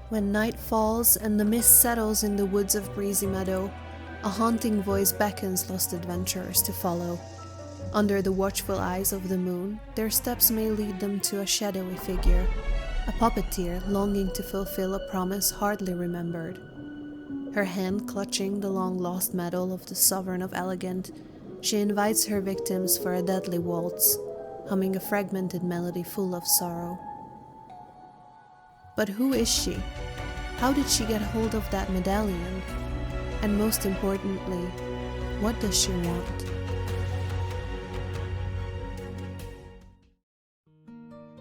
When night falls and the mist settles in the woods of Breezy Meadow, a haunting voice beckons lost adventurers to follow. Under the watchful eyes of the moon, their steps may lead them to a shadowy figure, a puppeteer longing to fulfill a promise hardly remembered. Her hand clutching the long-lost medal of the Sovereign of Elegant, she invites her victims for a deadly waltz, humming a fragmented melody full of sorrow. But who is she? How did she get hold of that medallion? And most importantly, what does she want?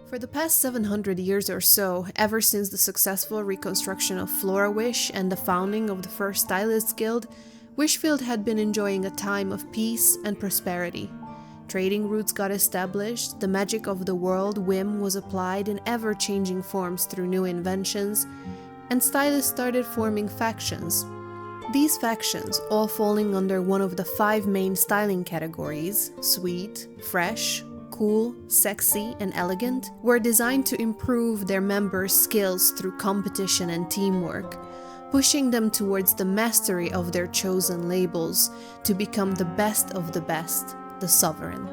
For the past 700 years or so, ever since the successful reconstruction of Flora-Wish and the founding of the first Stylists Guild, Wishfield had been enjoying a time of peace and prosperity. Trading routes got established, the magic of the world whim was applied in ever-changing forms through new inventions, and stylists started forming factions. These factions, all falling under one of the 5 main styling categories, sweet, fresh, cool, sexy, and elegant, were designed to improve their members' skills through competition and teamwork, pushing them towards the mastery of their chosen labels to become the best of the best, the Sovereign.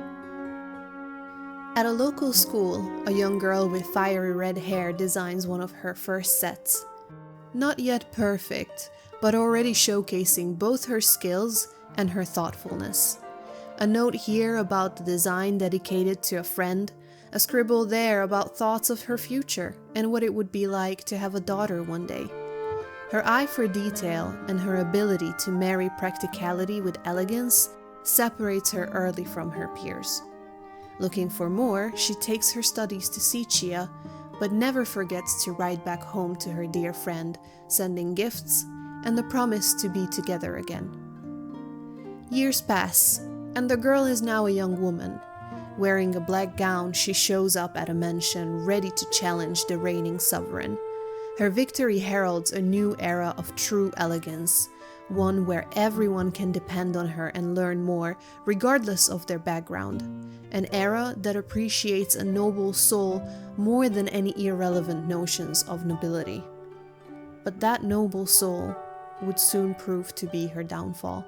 At a local school, a young girl with fiery red hair designs one of her first sets. Not yet perfect, but already showcasing both her skills and her thoughtfulness. A note here about the design dedicated to a friend, a scribble there about thoughts of her future and what it would be like to have a daughter one day. Her eye for detail and her ability to marry practicality with elegance separates her early from her peers. Looking for more, she takes her studies to Siccia, but never forgets to ride back home to her dear friend, sending gifts and the promise to be together again. Years pass, and the girl is now a young woman. Wearing a black gown, she shows up at a mansion ready to challenge the reigning sovereign. Her victory heralds a new era of true elegance, one where everyone can depend on her and learn more, regardless of their background. An era that appreciates a noble soul more than any irrelevant notions of nobility. But that noble soul would soon prove to be her downfall.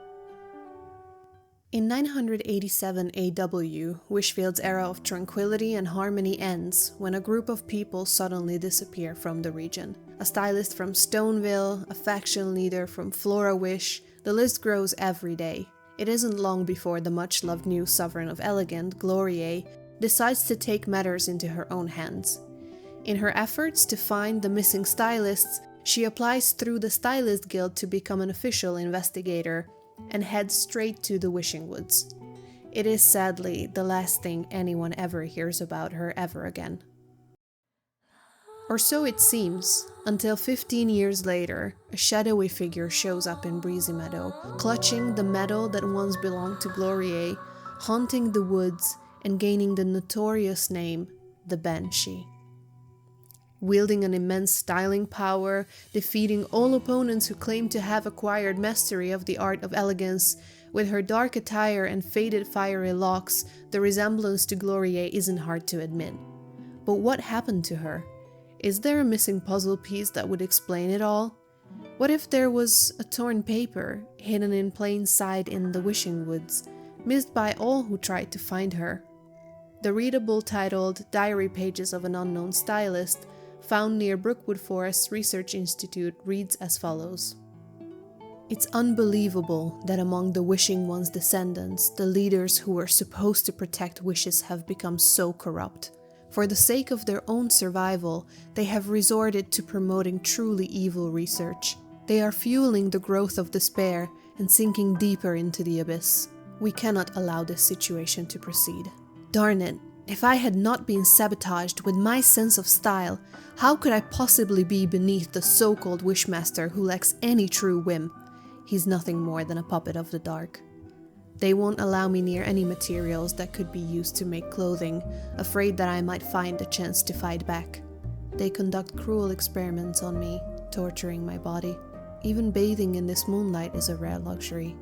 In 987 AW, Wishfield's era of tranquility and harmony ends when a group of people suddenly disappear from the region. A stylist from Stoneville, a faction leader from Flora-Wish, the list grows every day. It isn't long before the much-loved new Sovereign of Elegant, Gloria, decides to take matters into her own hands. In her efforts to find the missing stylists, she applies through the Stylist Guild to become an official investigator, and heads straight to the Wishing Woods. It is sadly the last thing anyone ever hears about her ever again. Or so it seems, until 15 years later, a shadowy figure shows up in Breezy Meadow, clutching the medal that once belonged to Gloria, haunting the woods, and gaining the notorious name, the Banshee. Wielding an immense styling power, defeating all opponents who claim to have acquired mastery of the art of elegance, with her dark attire and faded fiery locks, the resemblance to Gloria isn't hard to admit. But what happened to her? Is there a missing puzzle piece that would explain it all? What if there was a torn paper, hidden in plain sight in the Wishing Woods, missed by all who tried to find her? The readable titled Diary Pages of an Unknown Stylist, found near Brookwood Forest Research Institute, reads as follows. It's unbelievable that among the Wishing One's descendants, the leaders who were supposed to protect wishes have become so corrupt. For the sake of their own survival, they have resorted to promoting truly evil research. They are fueling the growth of despair and sinking deeper into the abyss. We cannot allow this situation to proceed. Darn it! If I had not been sabotaged with my sense of style, how could I possibly be beneath the so-called Wishmaster who lacks any true whim? He's nothing more than a puppet of the dark. They won't allow me near any materials that could be used to make clothing, afraid that I might find a chance to fight back. They conduct cruel experiments on me, torturing my body. Even bathing in this moonlight is a rare luxury.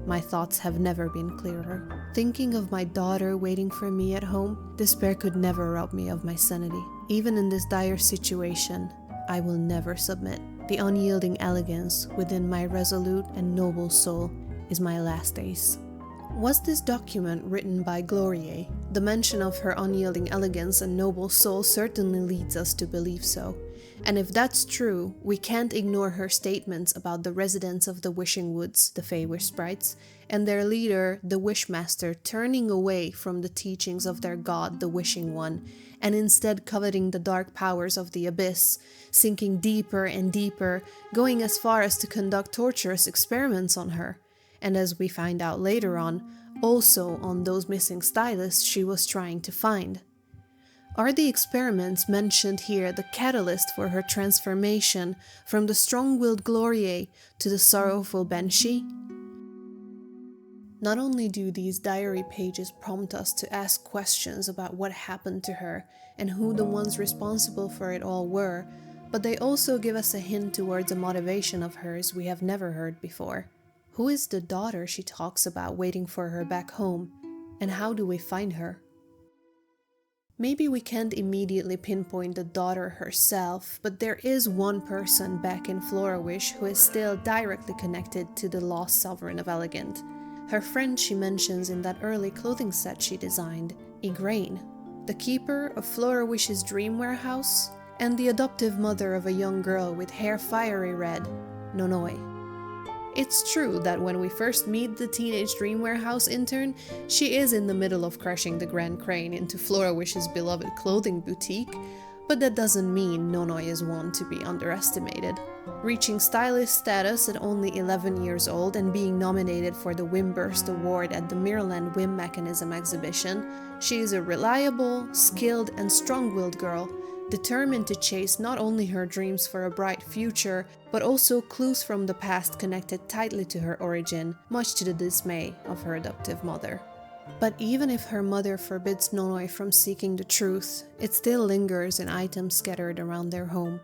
My thoughts have never been clearer. Thinking of my daughter waiting for me at home, despair could never rob me of my sanity. Even in this dire situation, I will never submit. The unyielding elegance within my resolute and noble soul is my last ace. Was this document written by Gloria? The mention of her unyielding elegance and noble soul certainly leads us to believe so. And if that's true, we can't ignore her statements about the residents of the Wishing Woods, the Fey Wish Sprites, and their leader, the Wishmaster, turning away from the teachings of their god, the Wishing One, and instead coveting the dark powers of the abyss, sinking deeper and deeper, going as far as to conduct torturous experiments on her. And as we find out later on, also on those missing stylists she was trying to find. Are the experiments mentioned here the catalyst for her transformation from the strong-willed Gloria to the sorrowful Banshee? Not only do these diary pages prompt us to ask questions about what happened to her and who the ones responsible for it all were, but they also give us a hint towards a motivation of hers we have never heard before. Who is the daughter she talks about waiting for her back home, and how do we find her? Maybe we can't immediately pinpoint the daughter herself, but there is one person back in Florawish who is still directly connected to the lost sovereign of Elegant. Her friend she mentions in that early clothing set she designed, Igraine, the keeper of Florawish's dream warehouse, and the adoptive mother of a young girl with hair fiery red, Nonoy. It's true that when we first meet the teenage dream warehouse intern, she is in the middle of crashing the Grand Crane into Florawish's beloved clothing boutique, but that doesn't mean Nonoy is one to be underestimated. Reaching stylist status at only 11 years old and being nominated for the Whimburst Award at the Mirrorland Whim Mechanism exhibition, she is a reliable, skilled, and strong-willed girl, determined to chase not only her dreams for a bright future, but also clues from the past connected tightly to her origin, much to the dismay of her adoptive mother. But even if her mother forbids Nonoy from seeking the truth, it still lingers in items scattered around their home.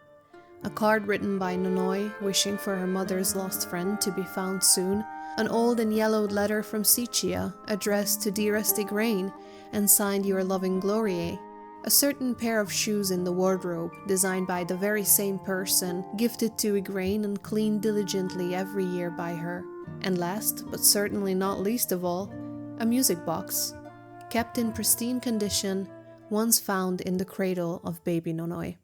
A card written by Nonoy, wishing for her mother's lost friend to be found soon, an old and yellowed letter from Sichia, addressed to dearest Igraine, and signed Your Loving Gloria, a certain pair of shoes in the wardrobe, designed by the very same person, gifted to Igraine and cleaned diligently every year by her. And last, but certainly not least of all, a music box, kept in pristine condition, once found in the cradle of baby Nonoy.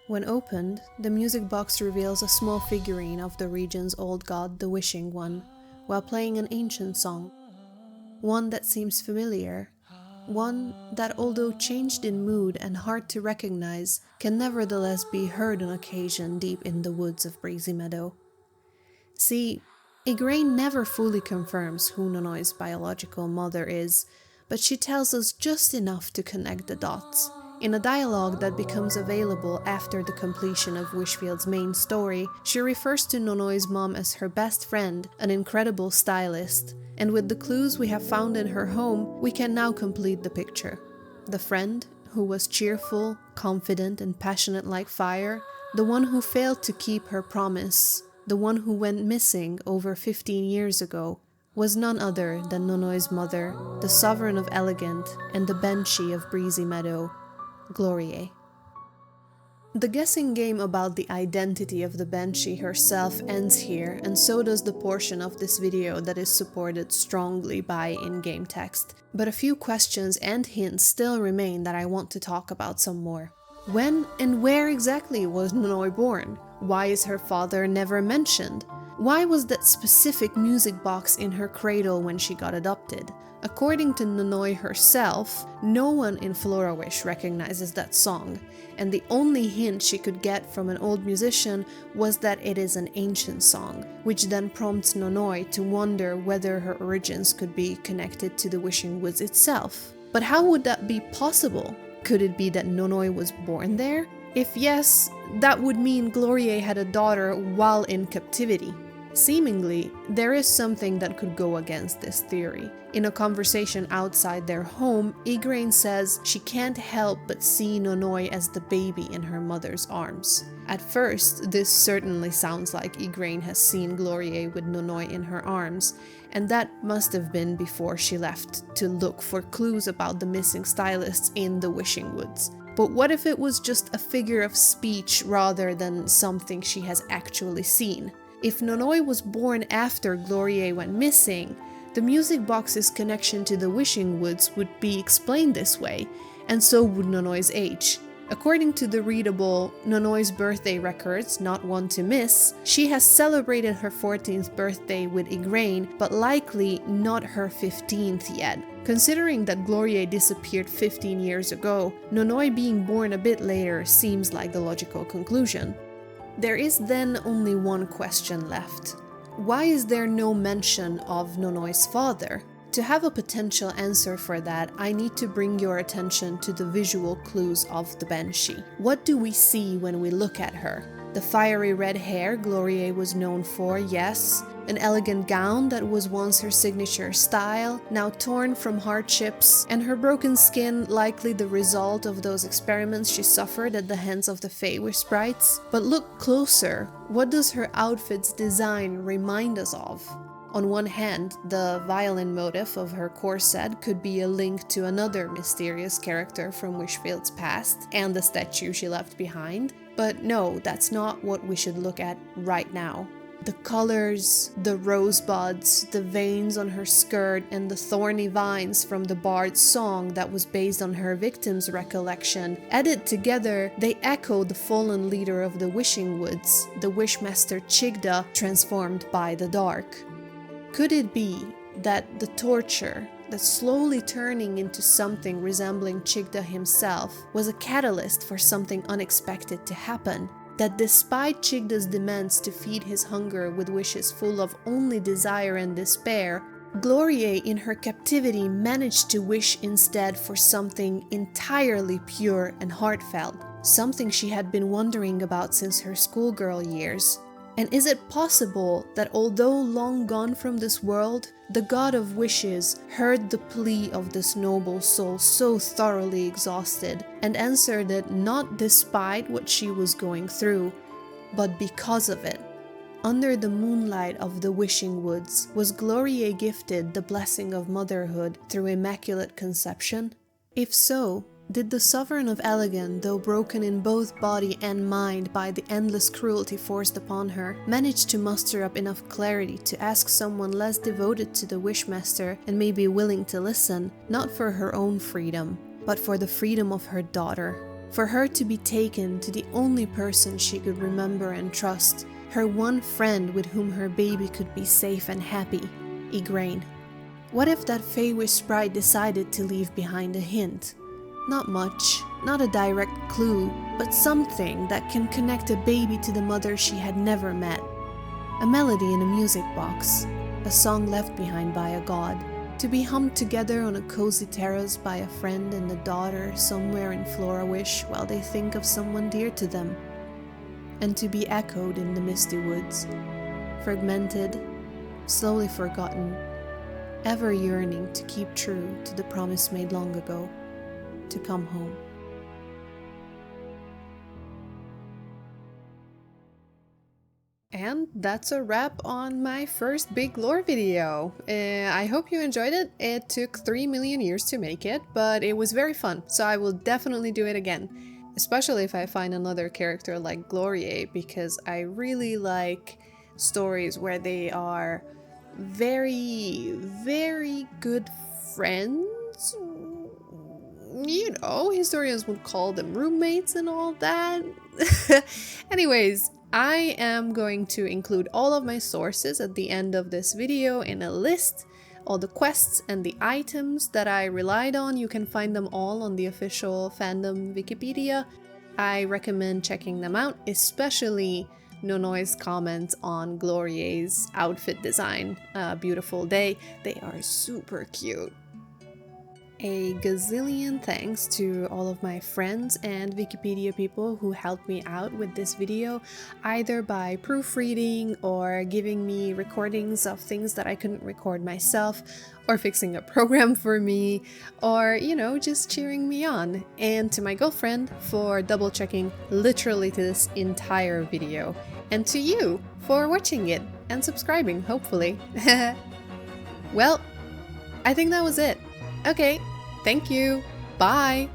When opened, the music box reveals a small figurine of the region's old god, the Wishing One, while playing an ancient song. One that seems familiar, one that, although changed in mood and hard to recognize, can nevertheless be heard on occasion deep in the woods of Breezy Meadow. See, Igraine never fully confirms who Nonoy's biological mother is, but she tells us just enough to connect the dots. In a dialogue that becomes available after the completion of Wishfield's main story, she refers to Nonoy's mom as her best friend, an incredible stylist, and with the clues we have found in her home, we can now complete the picture. The friend, who was cheerful, confident, and passionate like fire, the one who failed to keep her promise, the one who went missing over 15 years ago, was none other than Nonoy's mother, the sovereign of Elegant, and the Banshee of Breezy Meadow, Gloria. The guessing game about the identity of the Banshee herself ends here, and so does the portion of this video that is supported strongly by in-game text. But a few questions and hints still remain that I want to talk about some more. When and where exactly was Nonoy born? Why is her father never mentioned? Why was that specific music box in her cradle when she got adopted? According to Nonoy herself, no one in Florawish recognizes that song, and the only hint she could get from an old musician was that it is an ancient song, which then prompts Nonoy to wonder whether her origins could be connected to the Wishing Woods itself. But how would that be possible? Could it be that Nonoy was born there? If yes, that would mean Gloria had a daughter while in captivity. Seemingly, there is something that could go against this theory. In a conversation outside their home, Igraine says she can't help but see Nonoy as the baby in her mother's arms. At first, this certainly sounds like Igraine has seen Gloria with Nonoy in her arms, and that must have been before she left to look for clues about the missing stylists in the Wishing Woods. But what if it was just a figure of speech rather than something she has actually seen? If Nonoy was born after Glorier went missing, the music box's connection to the Wishing Woods would be explained this way, and so would Nonoy's age. According to the readable Nonoy's birthday records, not one to miss, she has celebrated her 14th birthday with Igraine, but likely not her 15th yet. Considering that Glorier disappeared 15 years ago, Nonoy being born a bit later seems like the logical conclusion. There is then only one question left. Why is there no mention of Nonoy's father? To have a potential answer for that, I need to bring your attention to the visual clues of the Banshee. What do we see when we look at her? The fiery red hair Glorier was known for, yes. An elegant gown that was once her signature style, now torn from hardships, and her broken skin likely the result of those experiments she suffered at the hands of the Feywish sprites. But look closer, what does her outfit's design remind us of? On one hand, the violin motif of her corset could be a link to another mysterious character from Wishfield's past and the statue she left behind. But no, that's not what we should look at right now. The colors, the rosebuds, the veins on her skirt, and the thorny vines from the bard's song that was based on her victim's recollection, added together, they echo the fallen leader of the Wishing Woods, the Wishmaster Chigda transformed by the dark. Could it be that the torture, that slowly turning into something resembling Chigda himself, was a catalyst for something unexpected to happen? That despite Chigda's demands to feed his hunger with wishes full of only desire and despair, Glorier in her captivity managed to wish instead for something entirely pure and heartfelt, something she had been wondering about since her schoolgirl years. And is it possible that although long gone from this world, the god of wishes heard the plea of this noble soul so thoroughly exhausted and answered it not despite what she was going through, but because of it? Under the moonlight of the Wishing Woods, was Glorier gifted the blessing of motherhood through immaculate conception? If so, did the Sovereign of Elegant, though broken in both body and mind by the endless cruelty forced upon her, manage to muster up enough clarity to ask someone less devoted to the Wishmaster and maybe willing to listen, not for her own freedom, but for the freedom of her daughter? For her to be taken to the only person she could remember and trust, her one friend with whom her baby could be safe and happy, Igraine. What if that Feywish sprite decided to leave behind a hint? Not much, not a direct clue, but something that can connect a baby to the mother she had never met. A melody in a music box, a song left behind by a god, to be hummed together on a cozy terrace by a friend and a daughter somewhere in Florawish while they think of someone dear to them, and to be echoed in the misty woods, fragmented, slowly forgotten, ever yearning to keep true to the promise made long ago. To come home. And that's a wrap on my first big lore video. I hope you enjoyed it. It took 3 million years to make it, but it was very fun, so I will definitely do it again. Especially if I find another character like Glorier, because I really like stories where they are very, very good friends. You know, historians would call them roommates and all that. Anyways, I am going to include all of my sources at the end of this video in a list. All the quests and the items that I relied on, you can find them all on the official fandom Wikipedia. I recommend checking them out, especially Nonoy's comments on Glorier's outfit design. Beautiful day. They are super cute. A gazillion thanks to all of my friends and Wikipedia people who helped me out with this video, either by proofreading or giving me recordings of things that I couldn't record myself, or fixing a program for me, or, you know, just cheering me on. And to my girlfriend for double checking literally to this entire video. And to you for watching it and subscribing, hopefully. Well, I think that was it. Okay, thank you. Bye.